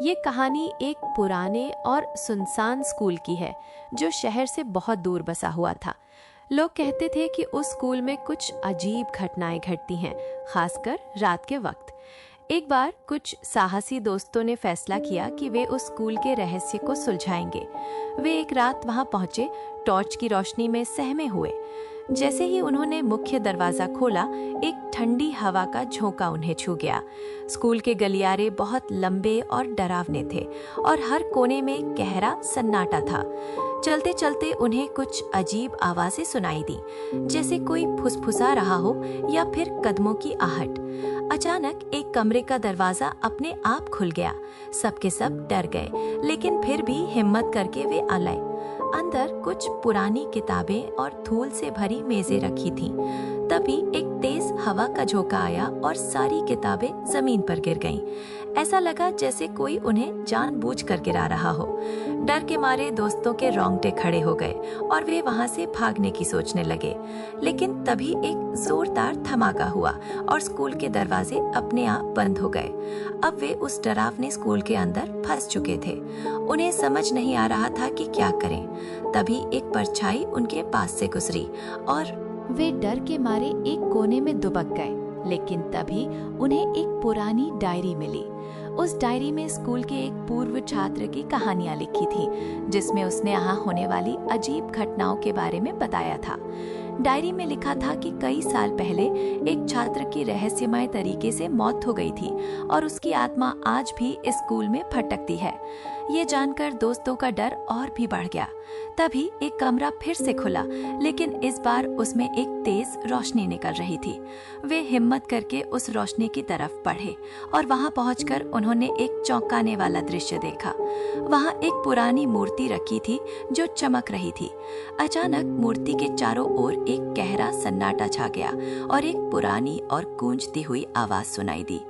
ये कहानी एक पुराने और सुनसान स्कूल की है जो शहर से बहुत दूर बसा हुआ था। लोग कहते थे कि उस स्कूल में कुछ अजीब घटनाएं घटती हैं, खासकर रात के वक्त। एक बार कुछ साहसी दोस्तों ने फैसला किया कि वे उस स्कूल के रहस्य को सुलझाएंगे। वे एक रात वहां पहुंचे, टॉर्च की रोशनी में सहमे हुए। जैसे ही उन्होंने मुख्य दरवाजा खोला, एक ठंडी हवा का झोंका उन्हें छू गया। स्कूल के गलियारे बहुत लंबे और डरावने थे और हर कोने में गहरा सन्नाटा था। चलते चलते उन्हें कुछ अजीब आवाजें सुनाई दी, जैसे कोई फुसफुसा रहा हो या फिर कदमों की आहट। अचानक एक कमरे का दरवाजा अपने आप खुल गया। सबके सब डर गए, लेकिन फिर भी हिम्मत करके वे आए। अंदर कुछ पुरानी किताबें और धूल से भरी मेजें रखी थीं। तभी एक तेज हवा का झोंका आया और सारी किताबें जमीन पर गिर गईं। ऐसा लगा जैसे कोई उन्हें जानबूझकर गिरा रहा हो। डर के मारे दोस्तों के रोंगटे खड़े हो गए और वे वहां से भागने की सोचने लगे। लेकिन तभी एक जोरदार धमाका हुआ और स्कूल के दरवाजे अपने आप बंद हो गए। अब वे उस डरावने स्कूल के अंदर फंस चुके थे। उन्हें समझ नहीं आ रहा था कि क्या करें। तभी एक परछाई उनके पास से गुजरी और वे डर के मारे एक कोने में दुबक गए। लेकिन तभी उन्हें एक पुरानी डायरी मिली। उस डायरी में स्कूल के एक पूर्व छात्र की कहानियां लिखी थी, जिसमें उसने यहाँ होने वाली अजीब घटनाओं के बारे में बताया था। डायरी में लिखा था कि कई साल पहले एक छात्र की रहस्यमय तरीके से मौत हो गई थी और उसकी आत्मा आज भी इस स्कूल में भटकती है। ये जानकर दोस्तों का डर और भी बढ़ गया। तभी एक कमरा फिर से खुला, लेकिन इस बार उसमें एक तेज रोशनी निकल रही थी। वे हिम्मत करके उस रोशनी की तरफ बढ़े और वहां पहुंचकर उन्होंने एक चौंकाने वाला दृश्य देखा। वहां एक पुरानी मूर्ति रखी थी जो चमक रही थी। अचानक मूर्ति के चारों ओर एक गहरा सन्नाटा छा गया और एक पुरानी और गूंजती हुई आवाज सुनाई दी।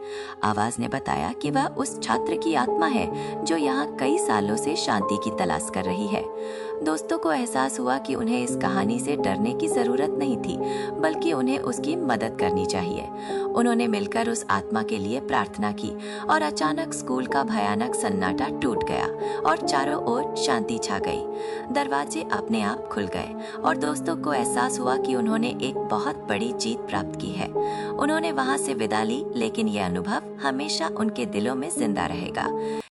आवाज ने बताया कि वह उस छात्र की आत्मा है जो यहाँ कई सालों से शांति की तलाश कर रही है। दोस्तों को एहसास हुआ कि उन्हें इस कहानी से डरने की जरूरत नहीं थी, बल्कि उन्हें उसकी मदद करनी चाहिए। उन्होंने मिलकर उस आत्मा के लिए प्रार्थना की और अचानक स्कूल का भयानक सन्नाटा टूट गया और चारों ओर शांति छा गई। दरवाजे अपने आप खुल गए और दोस्तों को एहसास हुआ कि उन्होंने एक बहुत बड़ी जीत प्राप्त की है। उन्होंने वहां से विदा ली, लेकिन यह अनुभव हमेशा उनके दिलों में जिंदा रहेगा।